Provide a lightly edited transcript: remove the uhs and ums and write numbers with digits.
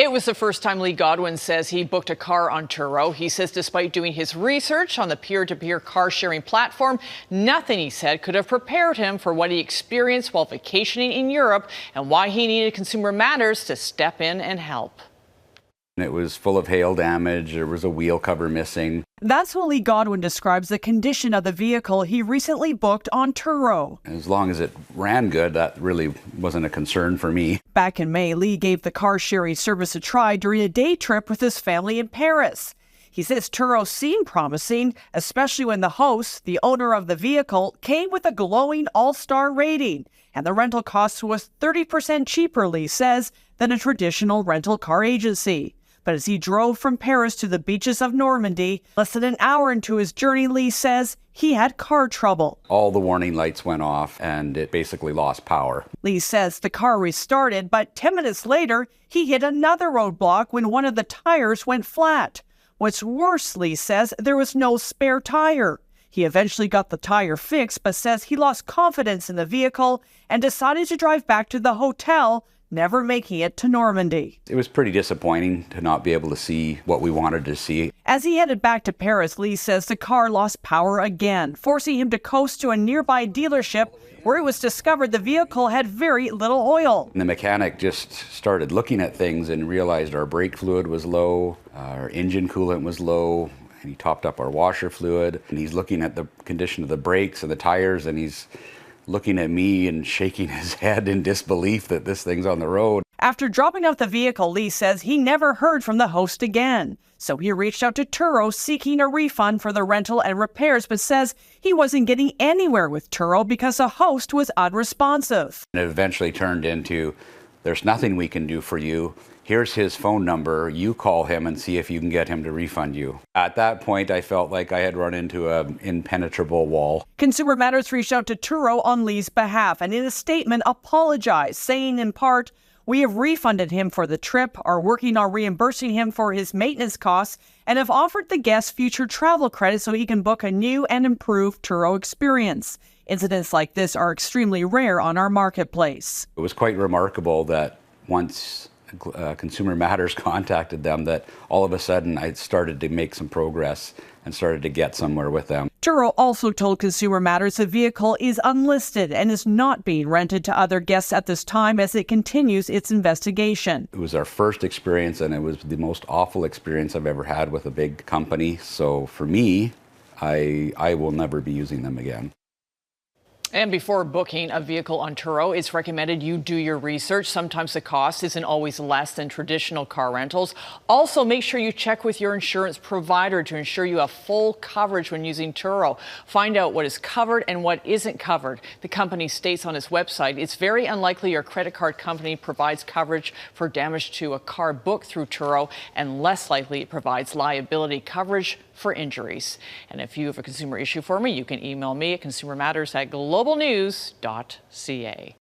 It was the first time Lee Godwin says he booked a car on Turo. He says despite doing his research on the peer-to-peer car sharing platform, nothing, he said, could have prepared him for what he experienced while vacationing in Europe and why he needed Consumer Matters to step in and help. It was full of hail damage. There was a wheel cover missing. That's how Lee Godwin describes the condition of the vehicle he recently booked on Turo. As long as it ran good, that really wasn't a concern for me. Back in May, Lee gave the car sharing service a try during a day trip with his family in Paris. He says Turo seemed promising, especially when the host, the owner of the vehicle, came with a glowing all-star rating. And the rental cost was 30% cheaper, Lee says, than a traditional rental car agency. But as he drove from Paris to the beaches of Normandy, less than an hour into his journey, Lee says he had car trouble. All the warning lights went off and it basically lost power. Lee says the car restarted, but 10 minutes later, he hit another roadblock when one of the tires went flat. What's worse, Lee says, there was no spare tire. He eventually got the tire fixed, but says he lost confidence in the vehicle and decided to drive back to the hotel, never making it to Normandy. It was pretty disappointing to not be able to see what we wanted to see. As he headed back to Paris, Lee says the car lost power again, forcing him to coast to a nearby dealership where it was discovered the vehicle had very little oil. And the mechanic just started looking at things and realized our brake fluid was low, our engine coolant was low, and he topped up our washer fluid. And he's looking at the condition of the brakes and the tires, and he's looking at me and shaking his head in disbelief that this thing's on the road. After dropping off the vehicle, Lee says he never heard from the host again. So he reached out to Turo seeking a refund for the rental and repairs, but says he wasn't getting anywhere with Turo because the host was unresponsive. And it eventually turned into, there's nothing we can do for you. Here's his phone number. You call him and see if you can get him to refund you. At that point, I felt like I had run into an impenetrable wall. Consumer Matters reached out to Turo on Lee's behalf and in a statement apologized, saying in part, "We have refunded him for the trip, are working on reimbursing him for his maintenance costs, and have offered the guest future travel credit so he can book a new and improved Turo experience. Incidents like this are extremely rare on our marketplace." It was quite remarkable that once Consumer Matters contacted them, that all of a sudden I started to make some progress and started to get somewhere with them. Turo also told Consumer Matters the vehicle is unlisted and is not being rented to other guests at this time as it continues its investigation. It was our first experience, and it was the most awful experience I've ever had with a big company. So for me, I will never be using them again. And before booking a vehicle on Turo, it's recommended you do your research. Sometimes the cost isn't always less than traditional car rentals. Also, make sure you check with your insurance provider to ensure you have full coverage when using Turo. Find out what is covered and what isn't covered. The company states on its website, it's very unlikely your credit card company provides coverage for damage to a car booked through Turo, and less likely it provides liability coverage for injuries. And if you have a consumer issue for me, you can email me at consumermatters@globalnews.ca.